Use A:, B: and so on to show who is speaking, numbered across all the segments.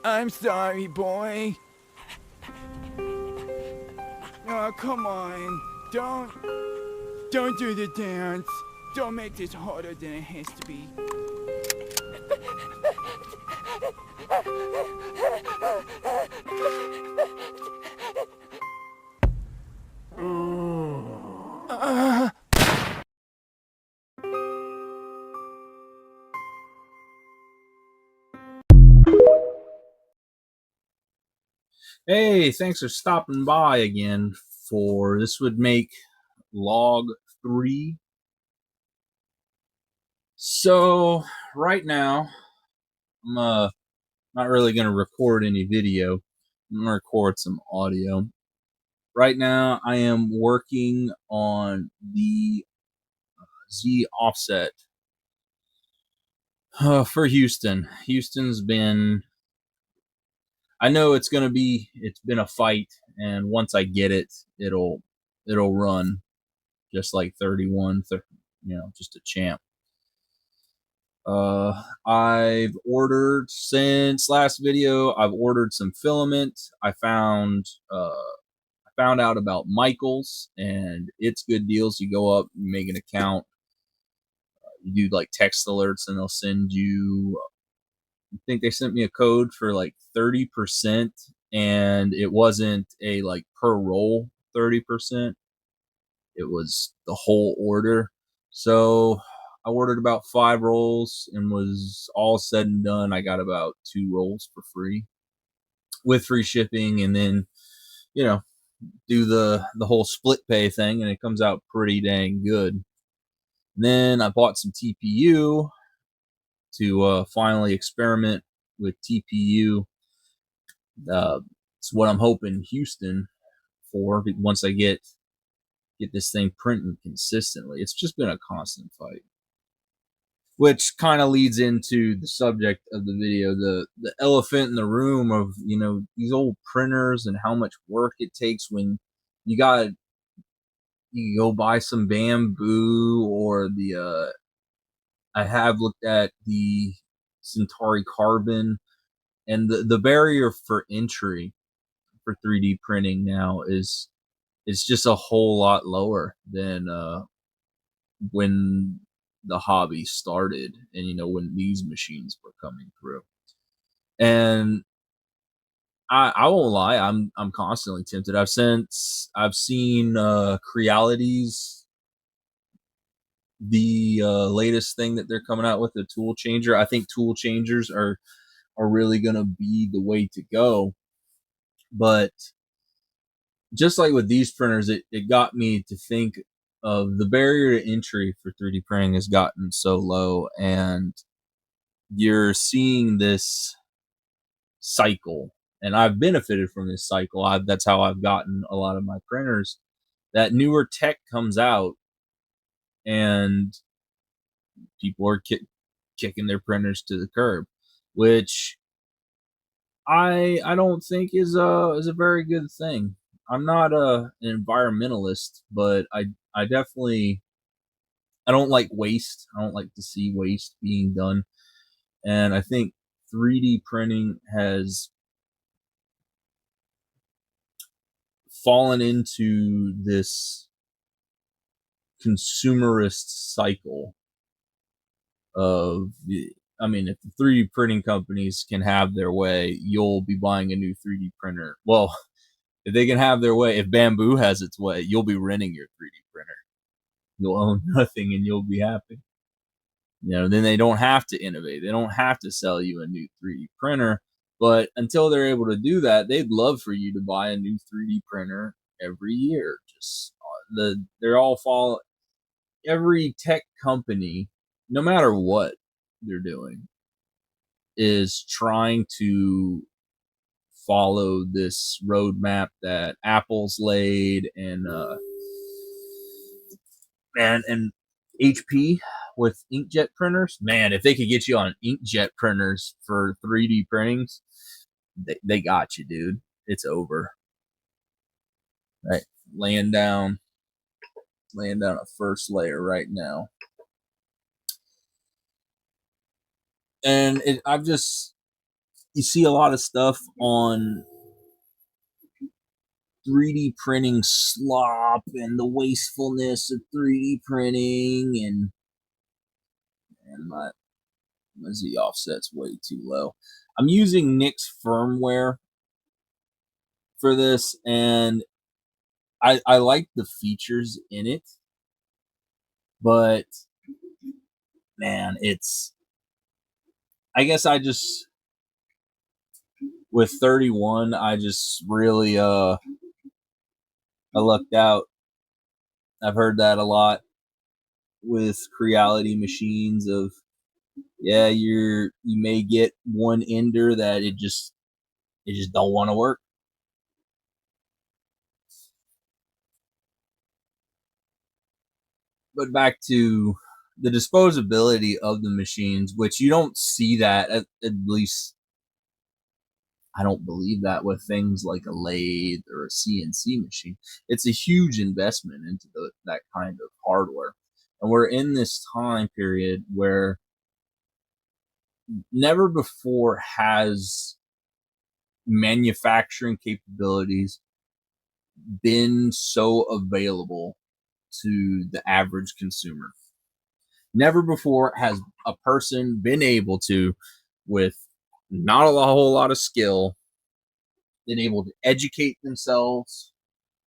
A: I'm sorry, boy. Oh, come on. Don't do the dance. Don't make this harder than it has to be.
B: Hey, thanks for stopping by again for this would make log 3. So right now I'm not really gonna record any video. I'm gonna record some audio. Right now I am working on the Z offset for Houston. Houston's been I know it's been a fight, and once I get it, it'll run just like 31, just a champ. I've ordered since last video. I've ordered some filament. I found out about Michaels, and it's good deals. You go up, you make an account, you do like text alerts, and they'll send you. I think they sent me a code for like 30%, and it wasn't a like per roll 30%. It was the whole order. So I ordered about 5 rolls, and was all said and done, I got about 2 rolls for free with free shipping, and then you know do the whole split pay thing, and it comes out pretty dang good. Then I bought some TPU to finally experiment with TPU. It's what I'm hoping Houston for once I get this thing printing consistently. It's just been a constant fight, which kind of leads into the subject of the video, the elephant in the room of these old printers and how much work it takes when you got you go buy some bamboo, or the I have looked at the Centauri carbon, and the barrier for entry for 3D printing now is just a whole lot lower than when the hobby started, and when these machines were coming through. And I won't lie, I'm constantly tempted. I've seen Creality's the latest thing that they're coming out with, the tool changer. I think tool changers are really gonna be the way to go. But just like with these printers, it got me to think of the barrier to entry for 3D printing has gotten so low, and you're seeing this cycle, and I've benefited from this cycle. That's how I've gotten a lot of my printers. That newer tech comes out, and people are kicking their printers to the curb, which I don't think is a very good thing. I'm not an environmentalist, but I definitely I don't like waste. I don't like to see waste being done, and I think 3D printing has fallen into this consumerist cycle of I mean, if the 3D printing companies can have their way, you'll be buying a new 3D printer. Well, if they can have their way, if Bamboo has its way, you'll be renting your 3D printer. You'll own nothing, and you'll be happy. Then they don't have to innovate. They don't have to sell you a new 3D printer. But until they're able to do that, they'd love for you to buy a new 3D printer every year. Just they're all fall. Every tech company, no matter what they're doing, is trying to follow this roadmap that Apple's laid, and HP with inkjet printers. Man, if they could get you on inkjet printers for 3D printings, they got you, dude. It's over. Right, laying down a first layer right now, and I've just you see a lot of stuff on 3D printing slop and the wastefulness of 3D printing, and my Z offset's way too low. I'm using Nix firmware for this, and I like the features in it, but man, I guess I just, with 31, I just really I lucked out. I've heard that a lot with Creality machines of, yeah, you may get one ender that it just don't want to work. But back to the disposability of the machines, which you don't see that, at least I don't believe that with things like a lathe or a CNC machine. It's a huge investment into that kind of hardware. And we're in this time period where never before has manufacturing capabilities been so available to the average consumer. Never before has a person been able to, with not a whole lot of skill, been able to educate themselves,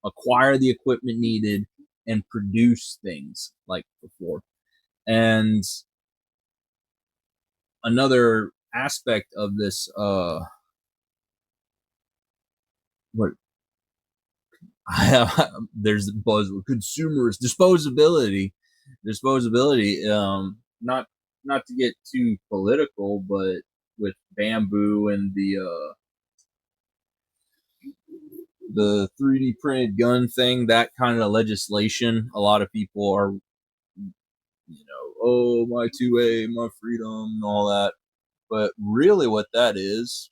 B: acquire the equipment needed, and produce things like before. And another aspect of this, what there's the buzzword, consumers disposability. Not to get too political, but with bamboo and the 3D printed gun thing, that kind of legislation, a lot of people are, oh, my 2A, my freedom, and all that. But really, what that is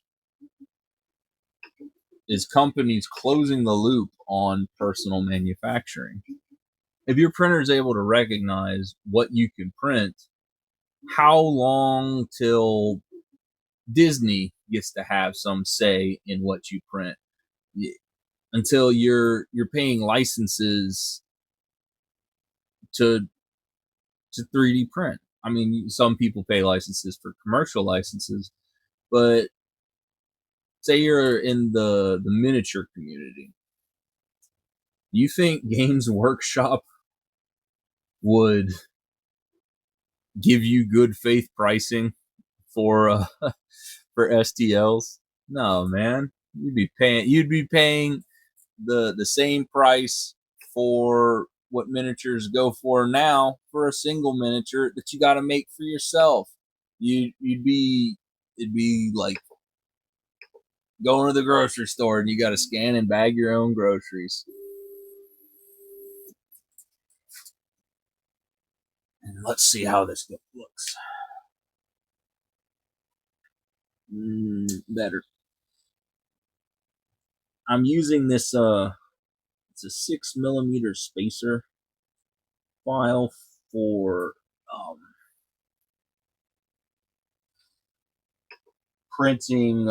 B: companies closing the loop on personal manufacturing. If your printer is able to recognize what you can print, how long till Disney gets to have some say in what you print? Until you're paying licenses to 3D print. I mean, some people pay licenses for commercial licenses, but say you're in the miniature community. You think Games Workshop would give you good faith pricing for for STLs? No, man. You'd be paying the same price for what miniatures go for now for a single miniature that you got to make for yourself. You'd be It'd be like going to the grocery store and you got to scan and bag your own groceries. And let's see how this looks. Better. I'm using this it's a 6mm spacer file for printing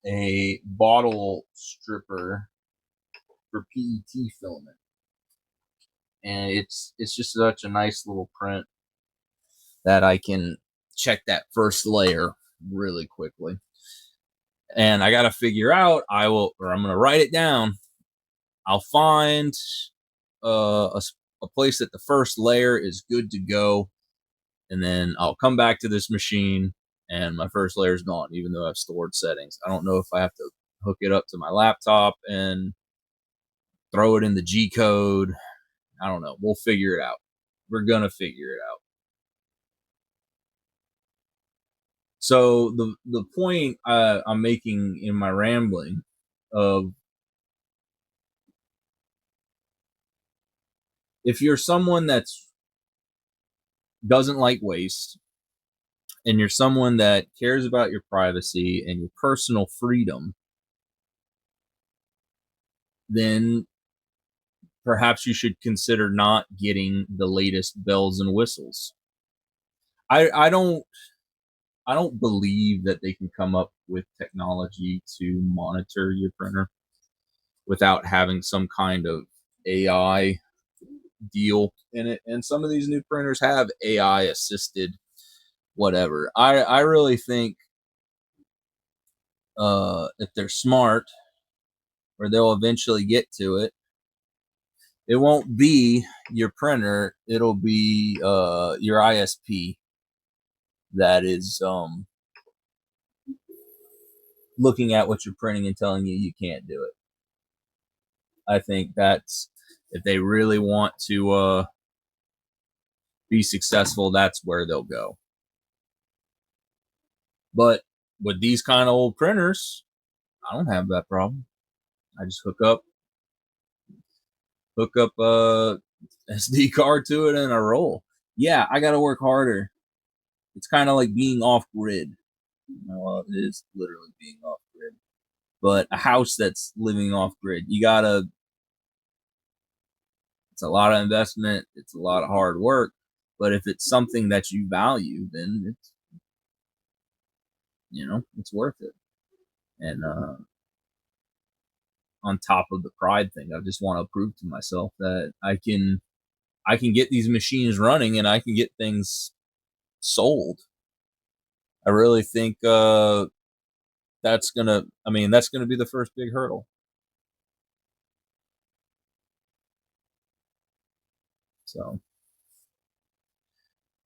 B: a bottle stripper for PET filament, and it's just such a nice little print that I can check that first layer really quickly. And I got to figure out, I'm going to write it down. I'll find a place that the first layer is good to go, and then I'll come back to this machine and my first layer is gone, even though I've stored settings. I don't know if I have to hook it up to my laptop and throw it in the G code. I don't know. We'll figure it out. We're going to figure it out. So the point I'm making in my rambling of, if you're someone that's doesn't like waste, and you're someone that cares about your privacy and your personal freedom, then perhaps you should consider not getting the latest bells and whistles. I don't I don't believe that they can come up with technology to monitor your printer without having some kind of AI deal in it. And some of these new printers have AI assisted whatever. I really think if they're smart, or they'll eventually get to it, it won't be your printer, it'll be your ISP that is looking at what you're printing and telling you can't do it. I think that's, if they really want to be successful, that's where they'll go. But with these kind of old printers, I don't have that problem. I just hook up SD card to it and I roll. Yeah, I got to work harder. It's kind of like being off grid. Well, it is literally being off grid. But a house that's living off grid, it's a lot of investment, it's a lot of hard work. But if it's something that you value, then it's worth it. And on top of the pride thing, I just want to prove to myself that I can get these machines running and I can get things sold. I really think that's gonna be the first big hurdle. So,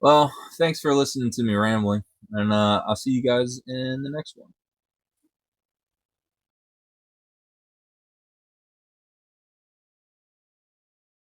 B: well, thanks for listening to me rambling, and I'll see you guys in the next one.